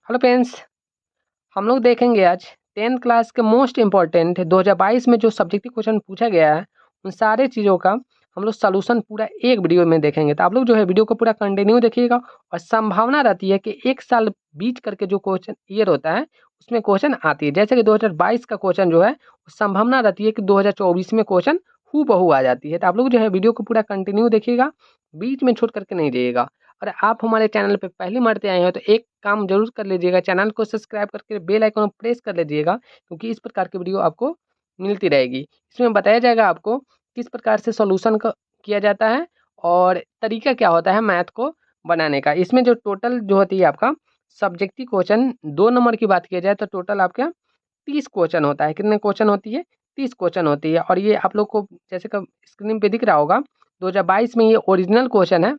Hello friends, हम लोग देखेंगे आज 10th क्लास के मोस्ट इम्पॉर्टेंट 2022 में जो सब्जेक्टिव क्वेश्चन पूछा गया है उन सारे चीज़ों का हम लोग सॉल्यूशन पूरा एक वीडियो में देखेंगे। तो आप लोग जो है वीडियो को पूरा कंटिन्यू देखिएगा और संभावना रहती है कि एक साल बीच करके जो क्वेश्चन ईयर होता है उसमें क्वेश्चन आती है। जैसे कि 2022 का क्वेश्चन जो है संभावना रहती है कि 2024 में क्वेश्चन हूबहू आ जाती है। तो आप लोग जो है वीडियो को पूरा कंटिन्यू देखिएगा, बीच में छोड़ करके नहीं जाइएगा। और आप हमारे चैनल पे पहली मरते आए हो तो एक काम जरूर कर लीजिएगा, चैनल को सब्सक्राइब करके बेल आइकन प्रेस कर लीजिएगा, क्योंकि इस प्रकार की वीडियो आपको मिलती रहेगी। इसमें बताया जाएगा आपको किस प्रकार से सॉल्यूशन किया जाता है और तरीका क्या होता है मैथ को बनाने का। इसमें जो टोटल जो होती है आपका सब्जेक्टिव क्वेश्चन 2 नंबर की बात किया जाए तो टोटल आपका 30 क्वेश्चन होता है। कितने क्वेश्चन होती है? 30 क्वेश्चन होती है। और ये आप लोग को जैसे कि स्क्रीन पे दिख रहा होगा 2022 में ये ओरिजिनल क्वेश्चन है,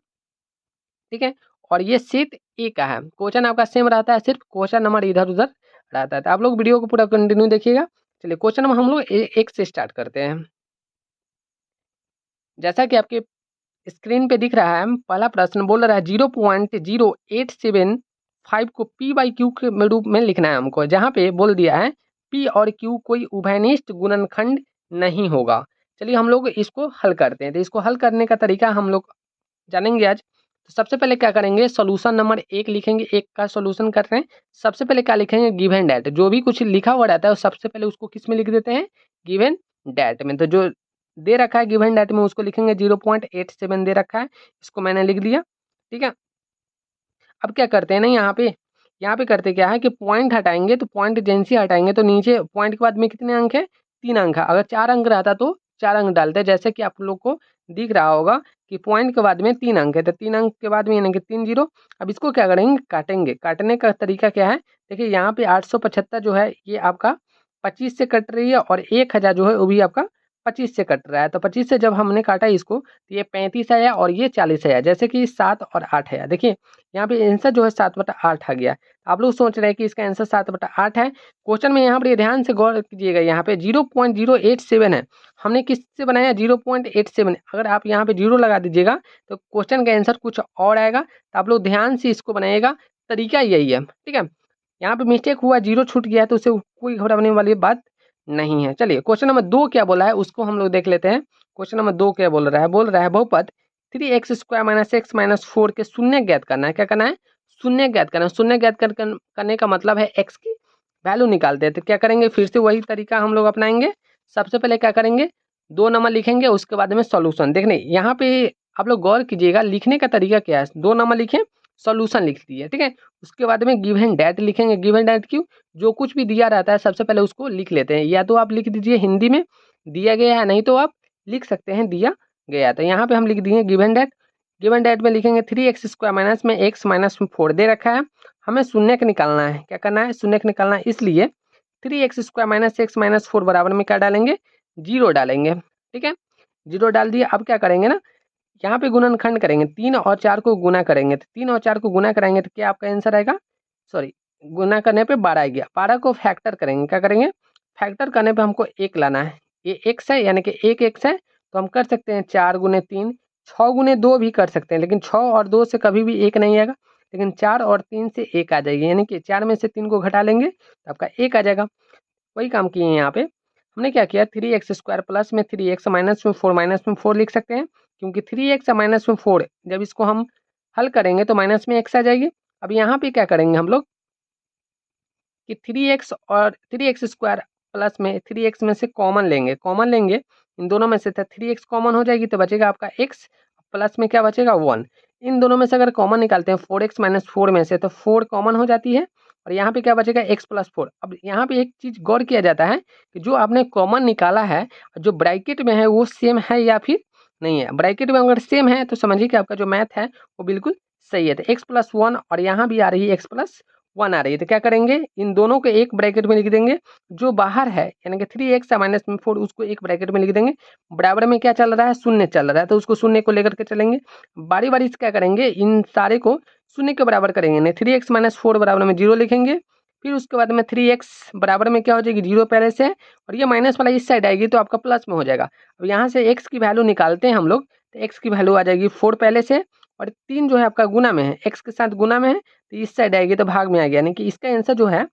ठीक है। और ये सेट ए का है, क्वेश्चन आपका सेम रहता है, सिर्फ क्वेश्चन नंबर इधर उधर रहता है। तो आप लोग वीडियो को पूरा कंटिन्यू देखिएगा। चलिए क्वेश्चन नंबर हम लोग एक से स्टार्ट करते हैं। जैसा कि आपके स्क्रीन पे दिख रहा है, पहला प्रश्न बोल रहा है 0.0875 को पी बाई क्यू के रूप में लिखना है हमको। जहाँ पे बोल दिया है पी और क्यू कोई उभयनिष्ठ गुणनखंड नहीं होगा। चलिए हम लोग इसको हल करते हैं। तो इसको हल करने का तरीका हम लोग जानेंगे आज। तो सबसे पहले क्या करेंगे, सॉल्यूशन नंबर 1 लिखेंगे। एक का सॉल्यूशन कर रहे हैं। सबसे पहले क्या लिखेंगे, गिवन डेट। जो भी कुछ लिखा हुआ रहता है सबसे पहले उसको किस में लिख देते हैं, गिवन डेट में। तो जो दे रखा है गिवन डेट में उसको लिखेंगे 0.87 दे रखा है, इसको मैंने लिख दिया, ठीक है। अब क्या करते हैं ना, यहाँ पे करते क्या है कि पॉइंट हटाएंगे। तो पॉइंट जैसे हटाएंगे तो नीचे पॉइंट के बाद में कितने अंक है, 3 अंक है। अगर 4 अंक रहता तो 4 अंक डालते, जैसे कि आप लोग को दिख रहा होगा कि पॉइंट के बाद में 3 अंक है, तो 3 अंक के बाद में यानी कि 3 जीरो। अब इसको क्या करेंगे, काटेंगे। काटने का तरीका क्या है, देखिए यहाँ पे 875 जो है ये आपका 25 से कट रही है और 1000 जो है वो भी आपका 25 से कट रहा है। तो 25 से जब हमने काटा इसको तो ये 35 आया और ये 40 आया। जैसे कि 7 और 8 आया, देखिए यहाँ पे आंसर जो है 7/8 आ गया। आप लोग सोच रहे हैं कि इसका आंसर 7/8 है। क्वेश्चन में यहाँ पर ये ध्यान से गौर कीजिएगा, यहाँ पे 0.087 है। हमने किससे बनाया, 0.87। अगर आप यहाँ पे 0 लगा दीजिएगा तो क्वेश्चन का आंसर कुछ और आएगा। तो आप लोग ध्यान से इसको बनाइएगा, तरीका यही है, ठीक है। यहाँ पे मिस्टेक हुआ, 0 छूट गया है, तो उससे कोई घबराने वाली बात नहीं है। चलिए क्वेश्चन नंबर 2 क्या बोला है उसको हम लोग देख लेते हैं। क्वेश्चन नंबर 2 क्या बोल रहा है बहुपद 3x² - x - 4 के शून्य ज्ञात करना है। क्या करना है, शून्य ज्ञात करना है। शून्य ज्ञात करने का मतलब है x की वैल्यू निकालते हैं। तो क्या करेंगे, फिर से वही तरीका हम लोग अपनाएंगे। सबसे पहले क्या करेंगे, 2 नंबर लिखेंगे, उसके बाद में सॉल्यूशन। देखने यहाँ पे आप लोग गौर कीजिएगा, लिखने का तरीका क्या है। 2 नंबर लिखें, सॉल्यूशन लिख दिए, ठीक है। उसके बाद में गिवन डेट लिखेंगे। गिवन डेट क्यों, जो कुछ भी दिया रहता है सबसे पहले उसको लिख लेते हैं। या तो आप लिख दीजिए हिंदी में दिया गया है, नहीं तो आप लिख सकते हैं दिया गया। तो यहाँ पे हम लिख दिए गिवन डेट। गिवन डेट में लिखेंगे 3x² माइनस में x - 4 दे रखा है। हमें शून्य का निकालना है। क्या करना है, शून्य का निकालना है, इसलिए 3x² - x - 4 बराबर में क्या डालेंगे, 0 डालेंगे, ठीक है। 0 डाल दिए। अब क्या करेंगे ना, यहाँ पे गुणनखंड करेंगे, 3 और 4 को गुना करेंगे। तो 3 और 4 को गुना करेंगे तो क्या आपका आंसर आएगा, सॉरी गुना करने पे 12 आ गया। 12 को फैक्टर करेंगे। क्या करेंगे, फैक्टर करने पे हमको 1 लाना है। ये x है यानी कि 1 x है, तो हम कर सकते हैं 4 × 3, 6 × 2 भी कर सकते हैं, लेकिन 6 और 2 से कभी भी 1 नहीं आएगा। लेकिन 4 और 3 से 1 आ जाएगी, यानी कि 4 में से 3 को घटा लेंगे तो आपका 1 आ जाएगा। वही काम किए हैं यहाँ पे। हमने क्या किया, 3x² प्लस में 3x माइनस में 4 लिख सकते हैं, क्योंकि 3x माइनस में 4 जब इसको हम हल करेंगे तो माइनस में x आ जाएगी। अब यहाँ पे क्या करेंगे हम लोग कि 3x और 3x² प्लस में 3x में से कॉमन लेंगे इन दोनों में से। तो 3x कॉमन हो जाएगी तो बचेगा आपका x, प्लस में क्या बचेगा 1। इन दोनों में से अगर कॉमन निकालते हैं 4x - 4 में से, तो 4 कॉमन हो जाती है और यहाँ पे क्या बचेगा x + 4। अब यहाँ पे एक चीज़ गौर किया जाता है कि जो आपने कॉमन निकाला है, जो ब्रैकेट में है वो सेम है या फिर नहीं है। ब्रैकेट में अगर सेम है तो समझिए कि आपका जो मैथ है वो बिल्कुल सही है। तो x + 1 और यहाँ भी आ रही है x + 1 आ रही है। तो क्या करेंगे, इन दोनों को एक ब्रैकेट में लिख देंगे। जो बाहर है यानी कि 3x - 4 उसको एक ब्रैकेट में लिख देंगे। बराबर में क्या चल रहा है, शून्य चल रहा है, तो उसको शून्य को लेकर के चलेंगे। बारी बारी से क्या करेंगे, इन सारे को शून्य के बराबर करेंगे। नहीं 3x - 4 बराबर में 0 लिखेंगे। फिर उसके बाद में 3x बराबर में क्या हो जाएगी, 0 पहले से, और ये माइनस वाला इस साइड आएगी तो आपका प्लस में हो जाएगा। अब यहाँ से x की वैल्यू निकालते हैं हम लोग, तो x की वैल्यू आ जाएगी 4 पहले से, और 3 जो है आपका गुना में है, x के साथ गुना में है, तो इस साइड आएगी तो भाग में आ गया, यानी कि इसका आंसर जो है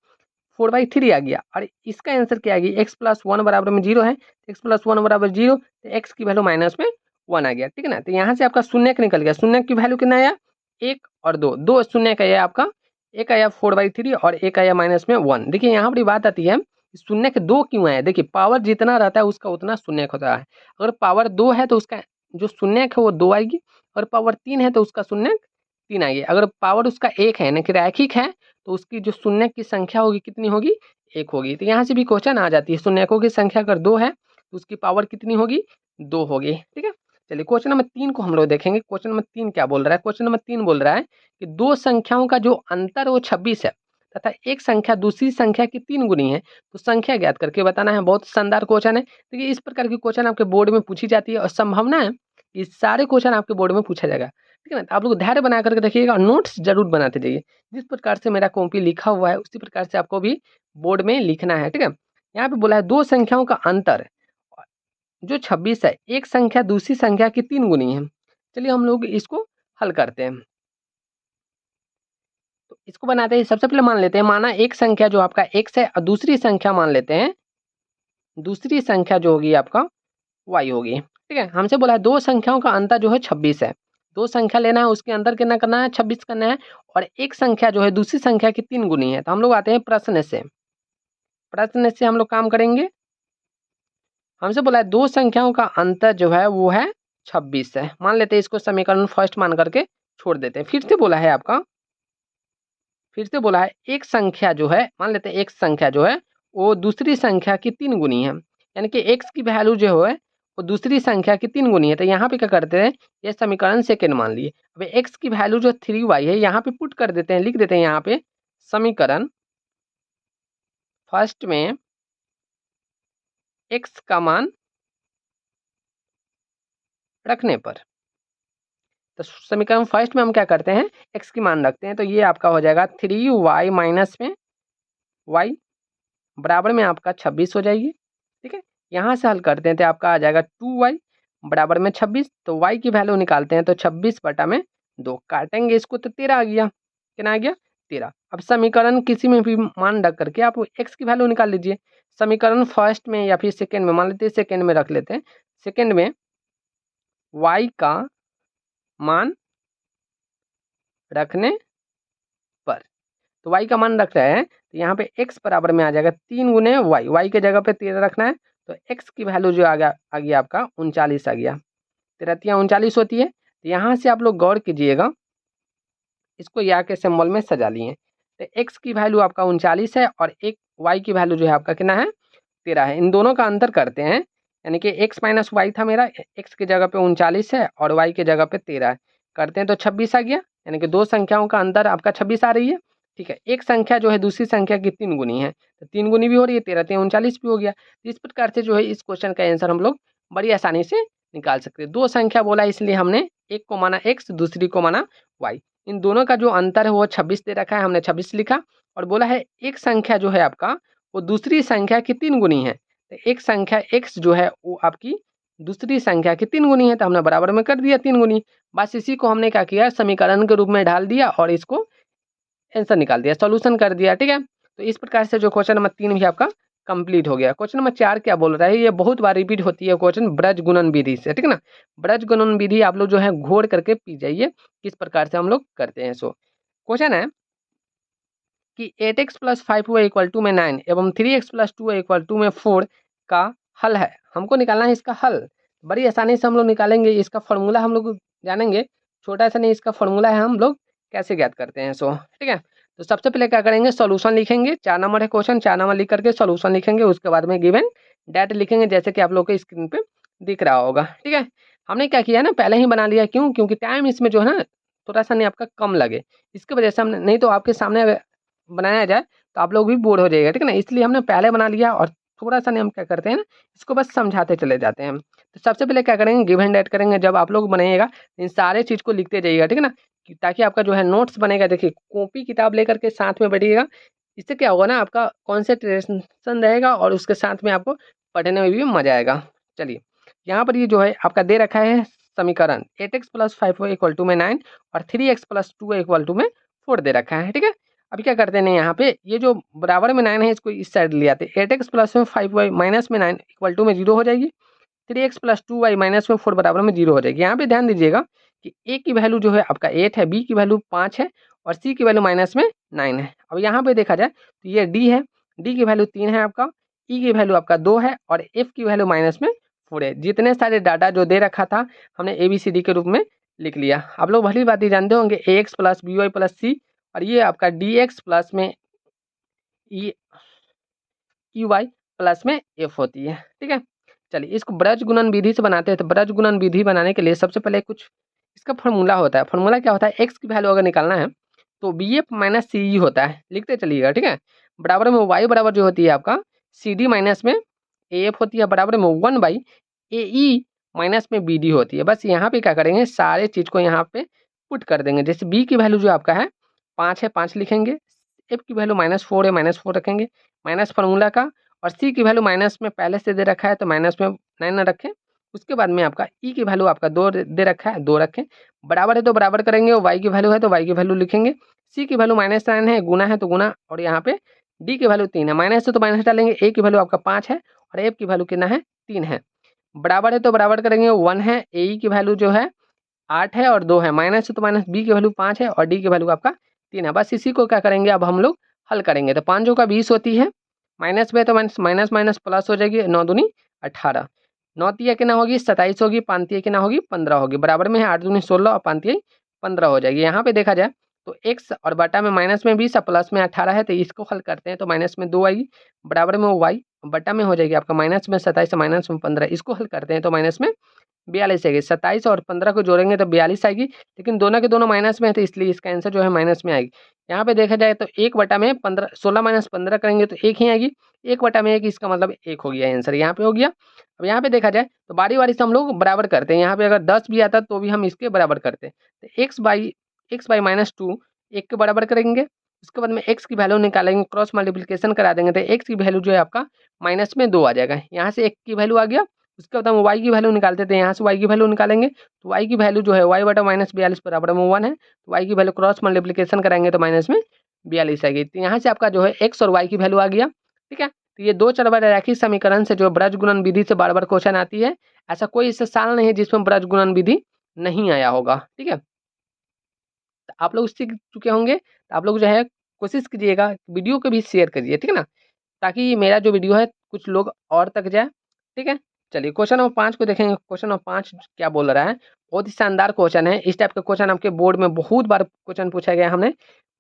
4/3 आ गया। और इसका आंसर क्या आ गया, x + 1 बराबर में 0 है, x + 1 बराबर 0, तो x की वैल्यू माइनस में 1 आ गया, ठीक है ना। तो यहाँ से आपका शून्यक निकल गया, शून्यक की वैल्यू कितना आया, 1 और 2, 2 शून्यक आया आपका, एक आया 4/3 और एक आया माइनस में 1। देखिए यहाँ पर बात आती है शून्यक 2 क्यों आया, देखिए पावर जितना रहता है उसका उतना शून्यक होता है। अगर पावर 2 है तो उसका जो शून्यक है वो 2 आएगी, और पावर 3 है तो उसका शून्यक 3 आएगी। अगर पावर उसका 1 है, यानी कि रैखिक है, तो उसकी जो शून्यक की संख्या होगी कितनी होगी, 1 होगी। तो यहाँ से भी क्वेश्चन आ जाती है, शून्यकों की संख्या अगर 2 है तो उसकी पावर कितनी होगी, 2 होगी, ठीक है। चलिए क्वेश्चन नंबर 3 को हम लोग देखेंगे। क्वेश्चन नंबर 3 क्या बोल रहा है, क्वेश्चन नंबर 3 बोल रहा है कि दो संख्याओं का जो अंतर वो 26 है तथा एक संख्या दूसरी संख्या की 3 गुनी है, तो संख्या ज्ञात करके बताना है। बहुत शानदार क्वेश्चन है। देखिए इस प्रकार की क्वेश्चन आपके बोर्ड में पूछी जाती है और संभावना है कि सारे क्वेश्चन आपके बोर्ड में पूछा जाएगा, ठीक है ना। तो आप लोग धैर्य बना करके देखिएगा, नोट्स जरूर बनाते जाइए। जिस प्रकार से मेरा कॉपी लिखा हुआ है उसी प्रकार से आपको भी बोर्ड में लिखना है, ठीक है। यहाँ पे बोला है दो संख्याओं का अंतर जो 26 है, एक संख्या दूसरी संख्या की 3 गुनी है। चलिए हम लोग इसको हल करते हैं। तो इसको बनाते हैं, सबसे पहले मान लेते हैं, माना एक संख्या जो आपका x है और दूसरी संख्या मान लेते हैं, दूसरी संख्या जो होगी आपका y होगी, ठीक है। हमसे बोला है दो संख्याओं का अंतर जो है 26 है, दो संख्या लेना है, उसके अंतर कितना करना है, 26 करना है, और एक संख्या जो है दूसरी संख्या की 3 गुनी है। तो हम लोग आते हैं प्रश्न से, प्रश्न से हम लोग काम करेंगे। हमसे बोला है दो संख्याओं का अंतर जो है वो है 26 है, मान लेते हैं इसको समीकरण फर्स्ट मान करके छोड़ देते हैं। फिर से बोला है आपका, फिर से बोला है एक संख्या जो है, मान लेते हैं एक संख्या जो है वो दूसरी संख्या की 3 गुनी है, यानी कि x की वैल्यू जो है वो दूसरी संख्या की 3 गुनी है। तो यहाँ पे क्या करते हैं, ये समीकरण सेकेंड मान लिए। अब x की वैल्यू जो 3y है यहाँ पे पुट कर देते हैं, लिख देते हैं यहाँ पे समीकरण फर्स्ट में x का मान रखने पर, तो समीकरण फर्स्ट में हम क्या करते हैं, x की मान रखते हैं, तो ये आपका हो जाएगा 3y माइनस में y बराबर में आपका 26 हो जाएगी, ठीक है। यहाँ से हल करते हैं तो आपका आ जाएगा 2y बराबर में 26, तो y की वैल्यू निकालते हैं तो 26/2 काटेंगे इसको तो 13 आ गया, कितना आ गया 13। अब समीकरण किसी में भी मान रख करके आप x की वैल्यू निकाल लीजिए। समीकरण फर्स्ट में या फिर सेकेंड में, मान लेते हैं सेकेंड में रख लेते हैं, सेकेंड में y का मान रखने पर, तो y का मान रख रहे हैं तो यहाँ पे x बराबर में आ जाएगा 3 गुने y, y के जगह पे 13 रखना है, तो x की वैल्यू जो आ गया आपका 39 आ गया, 13 39 होती है। तो यहाँ से आप लोग गौर कीजिएगा, इसको या के सिंबल में सजा लिए, तो x की वैल्यू आपका 39 है और एक y की वैल्यू जो है आपका कितना है 13 है। इन दोनों का अंतर करते हैं, यानी कि x माइनस वाई था मेरा, x की जगह पे 39 है और y की जगह पे 13 है, करते हैं तो 26 आ गया, यानी कि दो संख्याओं का अंतर आपका 26 आ रही है, ठीक है। एक संख्या जो है दूसरी संख्या की 3 गुनी है, तो 3 गुनी भी हो रही है, 13 39 भी हो गया। तो इस प्रकार से जो है इस क्वेश्चन का आंसर हम लोग बड़ी आसानी से निकाल सकते हैं। दो संख्या बोला इसलिए हमने एक को माना x, दूसरी को माना y, इन दोनों का जो अंतर है वो 26 दे रखा है, हमने 26 लिखा, और बोला है एक संख्या जो है आपका वो दूसरी संख्या की 3 गुनी है, तो एक संख्या x जो है वो आपकी दूसरी संख्या की 3 गुनी है, तो हमने बराबर में कर दिया 3 गुनी। बस इसी को हमने क्या किया, समीकरण के रूप में ढाल दिया और इसको आंसर निकाल दिया, सॉल्यूशन कर दिया, ठीक है। तो इस प्रकार से जो क्वेश्चन नंबर 3 भी आपका कंप्लीट हो गया। क्वेश्चन नंबर 4 क्या बोल रहा है, ये बहुत बार रिपीट होती है क्वेश्चन, ब्रज गुणन विधि से, ठीक है ना। ब्रज गुणन विधि आप लोग जो है घोड़ करके पी जाइए, किस प्रकार से हम लोग करते हैं। सो क्वेश्चन है कि 8x + 5y में 9 एवं 3x + 2y में 4 का हल है, हमको निकालना है इसका हल। बड़ी आसानी से हम लोग निकालेंगे, इसका फॉर्मूला हम लोग जानेंगे, छोटा सा नहीं, इसका फॉर्मूला है, हम लोग कैसे ज्ञात करते हैं। सो ठीक है, तो सबसे पहले क्या करेंगे, सॉल्यूशन लिखेंगे, 4 नंबर है क्वेश्चन, 4 नंबर लिख करके सॉल्यूशन लिखेंगे, उसके बाद में गिवन डेट लिखेंगे, जैसे कि आप लोग के स्क्रीन पे दिख रहा होगा, ठीक है। हमने क्या किया ना, पहले ही बना लिया, क्यों, क्योंकि टाइम इसमें जो है ना थोड़ा सा नहीं आपका कम लगे, इसकी वजह से हमने, नहीं तो आपके सामने अगर बनाया जाए तो आप लोग भी बोर हो जाएगा, ठीक है ना, इसलिए हमने पहले बना लिया और थोड़ा सा नहीं हम क्या करते हैं ना, इसको बस समझाते चले जाते हैं। तो सबसे पहले क्या करेंगे, गिवन डेट करेंगे, जब आप लोग बनाइएगा इन सारे चीज़ को लिखते जाइएगा, ठीक है ना, ताकि आपका जो है नोट्स बनेगा। देखिए कॉपी किताब लेकर के साथ में बैठिएगा, इससे क्या होगा ना, आपका कॉन्सेंट्रेशन रहेगा और उसके साथ में आपको पढ़ने में भी मजा आएगा। चलिए यहाँ पर ये जो है आपका दे रखा है समीकरण 8x + 5y = में 9 और 3x + 2y = में 4 दे रखा है, ठीक है। अभी क्या करते हैं यहाँ पे, ये जो बराबर में 9 है इसको इस साइड ले आते हैं। 8x + 5y माइनस में 9 = में 0 हो जाएगी। 3x + 2y माइनस में 4 बराबर में 0 हो जाएगी। यहाँ पे ध्यान दीजिएगा कि a की वैल्यू जो है आपका 8 है, b की वैल्यू 5 है और c की वैल्यू माइनस में 9 है। अब यहाँ पे देखा जाए तो ये d है, d की वैल्यू 3 है आपका, e की वैल्यू आपका 2 है और f की वैल्यू माइनस में 4 है। जितने सारे डाटा जो दे रखा था हमने ABCD के रूप में लिख लिया। आप लोग भली बात ही जानते होंगे ax + by + c और ये आपका dx प्लस में ey प्लस में f होती है, ठीक है। चलिए इसको ब्रज गुणन विधि से बनाते हैं। तो ब्रज गुणन विधि बनाने के लिए सबसे पहले कुछ इसका फॉर्मूला होता है। फॉर्मूला क्या होता है, x की वैल्यू अगर निकालना है तो BF - CE होता है, लिखते चलिएगा, ठीक है। बराबर में y बराबर जो होती है आपका CD माइनस में AF होती है, बराबर में 1/AE माइनस में BD होती है। बस यहाँ पे क्या करेंगे, सारे चीज़ को यहाँ पे पुट कर देंगे। जैसे B की वैल्यू जो आपका है 5 है, 5 लिखेंगे। F की वैल्यू -4 है, -4 रखेंगे, माइनस फार्मूला का। और C की वैल्यू माइनस में पहले से दे रखा है तो माइनस में 9 रखें। उसके बाद में आपका E की वैल्यू आपका 2 दे रखा है, 2 रखें। बराबर है तो बराबर करेंगे, और Y की वैल्यू है तो Y की वैल्यू लिखेंगे। C की वैल्यू -9 है, गुना है तो गुना, और यहाँ पे D की वैल्यू 3 है, माइनस है तो माइनस डालेंगे। A की वैल्यू आपका 5 है और F की वैल्यू कितना है, 3 है। बराबर है तो बराबर करेंगे, 1 है। AE की वैल्यू जो है 8 है और 2 है, माइनस है तो माइनस, B की वैल्यू 5 है और D की वैल्यू आपका 3 है। बस इसी को क्या करेंगे अब हम लोग हल करेंगे। तो 5 का 20 होती है, माइनस में तो माइनस माइनस माइनस प्लस हो जाएगी, 9 दूनी 18, 9 तिया कितना होगी 27 होगी, 5 तिया कितना होगी 15 होगी, बराबर में है 8 दूनी 16 और 5 तिया 15 हो जाएगी। यहाँ पे देखा जाए तो x और बटा में माइनस में 20 और प्लस में 18 है, तो इसको हल करते हैं तो माइनस में 2 आएगी, बराबर में y बटा में हो जाएगी आपका माइनस में 27 माइनस में 15, इसको हल करते हैं तो माइनस में 42 आएगी। 27 और 15 को जोड़ेंगे तो 42 आएगी, लेकिन दोनों के दोनों माइनस में है तो इसलिए इसका आंसर जो है माइनस में आएगी। यहाँ पे देखा जाए तो 1 बटा में 15, 16 माइनस 15 करेंगे तो 1 ही आएगी, 1 बटा में 1, इसका मतलब 1 हो गया आंसर, यहाँ पे हो गया। अब यहाँ पे देखा जाए तो बारी बारी से हम लोग बराबर करते हैं। यहाँ पे अगर 10 भी आता तो भी हम इसके बराबर करते हैं। तो x बाई -2 1 के बराबर करेंगे। उसके बाद में x की वैल्यू निकालेंगे, क्रॉस मल्टीप्लिकेशन करा देंगे तो x की वैल्यू जो है आपका माइनस में 2 आ जाएगा। यहाँ से 1 की वैल्यू आ गया। उसके बाद हम y की वैल्यू निकालते थे, यहाँ से y की वैल्यू निकालेंगे तो y की वैल्यू जो है y बटा -42 बराबर में 1 है, तो y की वैल्यू क्रॉस मल्टीप्लिकेशन कराएंगे तो माइनस में 42 आएगी। तो यहाँ से आपका जो है x और y की वैल्यू आ गया, ठीक है। तो ये 2 चर रैखिक समीकरण से जो ब्रज गुणन विधि से बार बार क्वेश्चन आती है, ऐसा कोई इससे साल नहीं है जिसमें ब्रज गुणन विधि नहीं आया होगा, ठीक है। तो आप लोग सीख चुके होंगे, तो आप लोग जो है कोशिश कीजिएगा वीडियो को भी शेयर करिए, ठीक है ना, ताकि मेरा जो वीडियो है कुछ लोग और तक जाए, ठीक है। चलिए क्वेश्चन नंबर 5 को देखेंगे। क्वेश्चन नंबर 5 क्या बोल रहा है, बहुत ही शानदार क्वेश्चन है। इस टाइप का क्वेश्चन आपके बोर्ड में बहुत बार क्वेश्चन पूछा गया, हमने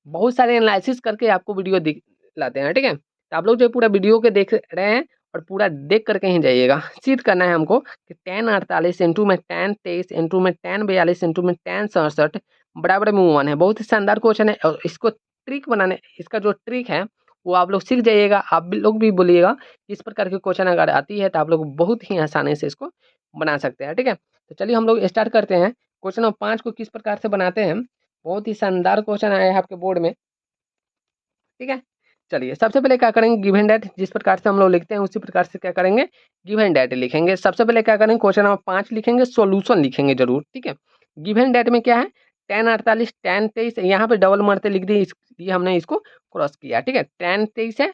बहुत सारे एनालिसिस करके आपको वीडियो दिखलाते हैं, ठीक है। तो आप लोग जो पूरा वीडियो के देख रहे हैं और पूरा देख करके ही जाइएगा। सिद्ध करना है हमको कि tan 48 इंटू में tan 23 इंटू में tan 42 इंटू में tan 67 बराबर में 1 है। बहुत ही शानदार क्वेश्चन है, और इसको ट्रिक बनाने, इसका जो ट्रिक है वो आप लोग सीख जाइएगा। आप भी लोग भी बोलिएगा इस प्रकार के क्वेश्चन अगर आती है तो आप लोग बहुत ही आसानी से इसको बना सकते हैं, ठीक है। तो चलिए हम लोग स्टार्ट करते हैं। क्वेश्चन नंबर 5 को किस प्रकार से बनाते हैं, बहुत ही शानदार क्वेश्चन आया है आपके बोर्ड में, ठीक है। चलिए सबसे पहले क्या करेंगे, गिवन डेट जिस प्रकार से हम लोग लिखते हैं उसी प्रकार से क्या करेंगे, गिवन डेट लिखेंगे। सबसे पहले क्या करेंगे, क्वेश्चन नंबर 5 लिखेंगे, सॉल्यूशन लिखेंगे जरूर, ठीक है। गिवन डेट में क्या है, tan 48 tan 23, यहाँ पे डबल मारते लिख दी, इसलिए हमने इसको क्रॉस किया, ठीक है। tan 23 है,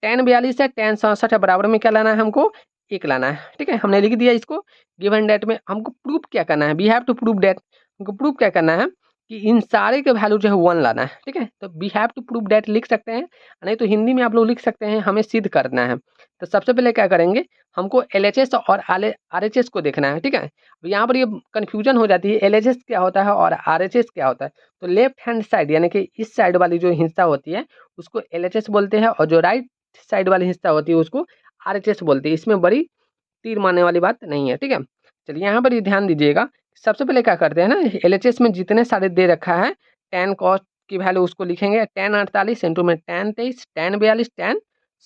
tan 42 है, tan 67 है, बराबर में क्या लाना है हमको, 1 लाना है, ठीक है। हमने लिख दिया इसको। गिवन डेट में हमको प्रूफ क्या करना है, we have to prove that, हमको प्रूफ क्या करना है कि इन सारे के वैल्यू जो है 1 लाना है, ठीक है। तो we have to prove that लिख सकते हैं, नहीं तो हिंदी में आप लोग लिख सकते हैं हमें सिद्ध करना है। तो सबसे पहले क्या करेंगे, हमको LHS और RHS को देखना है, ठीक है। यहाँ पर ये कन्फ्यूजन हो जाती है, LHS क्या होता है और RHS क्या होता है। तो लेफ्ट हैंड साइड यानी कि इस साइड वाली जो हिस्सा होती है उसको LHS बोलते हैं, और जो राइट साइड वाली हिस्सा होती है उसको RHS बोलते हैं। इसमें बड़ी तीर मारने वाली बात नहीं है, ठीक है। चलिए यहाँ पर ये ध्यान दीजिएगा। सबसे पहले क्या करते हैं ना, LHS में जितने सारे दे रखा है tan cos की वैल्यू उसको लिखेंगे, tan 48 इंटू में tan 23 tan 42 tan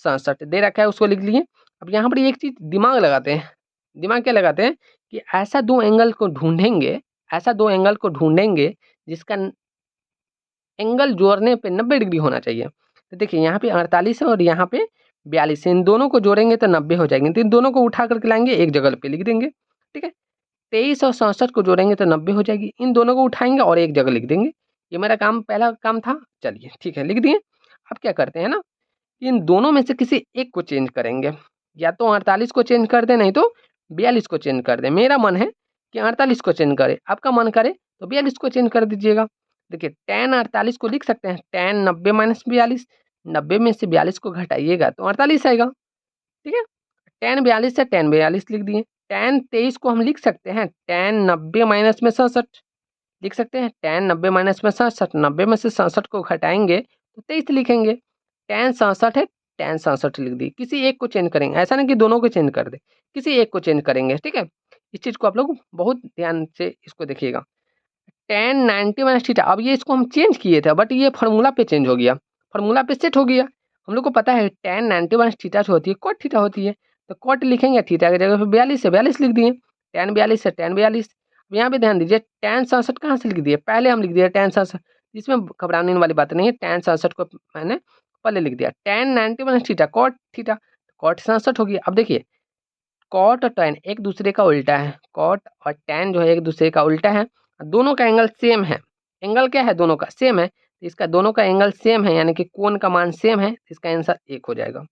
67 दे रखा है उसको लिख लिए। अब यहाँ पर एक चीज दिमाग लगाते हैं, दिमाग क्या लगाते हैं कि ऐसा 2 एंगल को ढूंढेंगे, ऐसा 2 एंगल को ढूंढेंगे जिसका एंगल जोड़ने पे 90 डिग्री होना चाहिए। तो देखिए यहाँ पे 48 है और यहाँ पे 42 है, इन दोनों को जोड़ेंगे तो 90 हो जाएंगे। तो इन दोनों को उठा करके लाएंगे एक जगह पे लिख देंगे, ठीक है। 23 और 67 को जोड़ेंगे तो 90 हो जाएगी। इन दोनों को उठाएंगे और एक जगह लिख देंगे। ये मेरा काम पहला काम था। चलिए ठीक है, लिख दिए। अब क्या करते हैं ना, इन दोनों में से किसी एक को चेंज करेंगे। या तो 48 को चेंज कर दें, नहीं तो 42 को चेंज कर दें। मेरा मन है कि 48 को चेंज करें, आपका मन करे तो 42 को चेंज कर दीजिएगा। देखिए tan 48 को लिख सकते हैं tan 90 माइनस 42। 90 में से 42 को घटाइएगा तो 48 आएगा। ठीक है, tan 42 से tan 42 लिख दिए। tan 23 को हम लिख सकते हैं tan 90 माइनस में 67 लिख सकते हैं। tan 90 माइनस में 67, 90 में से 67 को घटाएंगे तो 23 लिखेंगे। tan 67 है, tan 67 लिख दी। किसी एक को चेंज करेंगे, ऐसा नहीं कि दोनों को चेंज कर दे, किसी एक को चेंज करेंगे। ठीक है, इस चीज़ को आप लोग बहुत ध्यान से इसको देखिएगा। tan 90 माइनस थीटा, अब ये इसको हम चेंज किए थे बट ये फार्मूला पे चेंज हो गया, फार्मूला पे सेट हो गया। हम लोग को पता है tan 90 माइनस थीटा जो होती है कॉट थीटा होती है, तो कॉट लिखेंगे, थीटा की जगह पे 42 है, 42 लिख दिए। tan 42 है tan 42। यहाँ पे ध्यान दीजिए tan 67 कहाँ से लिख दिए, पहले हम लिख दिए tan 67, इसमें घबराने वाली बात नहीं है। tan 67 को मैंने पहले लिख दिया। tan 90 minus theta cot theta, cot 67 हो गया। अब देखिए कॉट और tan एक दूसरे का उल्टा है, कॉट और tan जो है एक दूसरे का उल्टा है, दोनों का एंगल सेम है। एंगल क्या है, दोनों का सेम है, तो इसका दोनों का एंगल सेम है, यानी कि कोण का मान सेम है, इसका आंसर 1 हो जाएगा।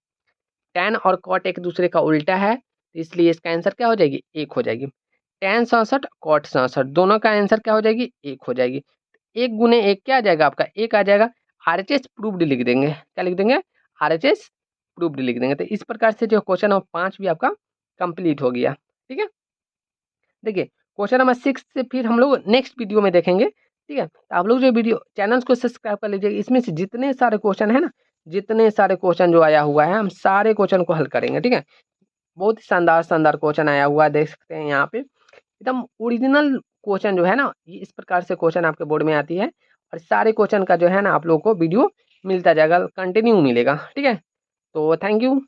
tan और कॉट एक दूसरे का उल्टा है, तो इसलिए इसका आंसर क्या हो जाएगी, 1 हो जाएगी। tan 67 कॉट 67 दोनों का आंसर क्या हो जाएगी, 1 हो जाएगी। 1 गुने 1 क्या आ जाएगा आपका, 1 आ जाएगा। RHS प्रूव्ड लिख देंगे, क्या लिख देंगे, RHS प्रूव्ड लिख देंगे। तो इस प्रकार से जो क्वेश्चन नंबर 5 भी आपका कंप्लीट हो गया। ठीक है, देखिए क्वेश्चन नंबर 6 से फिर हम लोग नेक्स्ट वीडियो में देखेंगे। ठीक है, तो आप लोग जो वीडियो चैनल को सब्सक्राइब कर लीजिए। इसमें से जितने सारे क्वेश्चन है ना, जितने सारे क्वेश्चन जो आया हुआ है, हम सारे क्वेश्चन को हल करेंगे। ठीक है, बहुत ही शानदार शानदार क्वेश्चन आया हुआ है, देख सकते हैं यहाँ पे एकदम ओरिजिनल क्वेश्चन जो है ना, ये इस प्रकार से क्वेश्चन आपके बोर्ड में आती है। और सारे क्वेश्चन का जो है ना आप लोग को वीडियो मिलता जाएगा, कंटिन्यू मिलेगा। ठीक है, तो थैंक यू।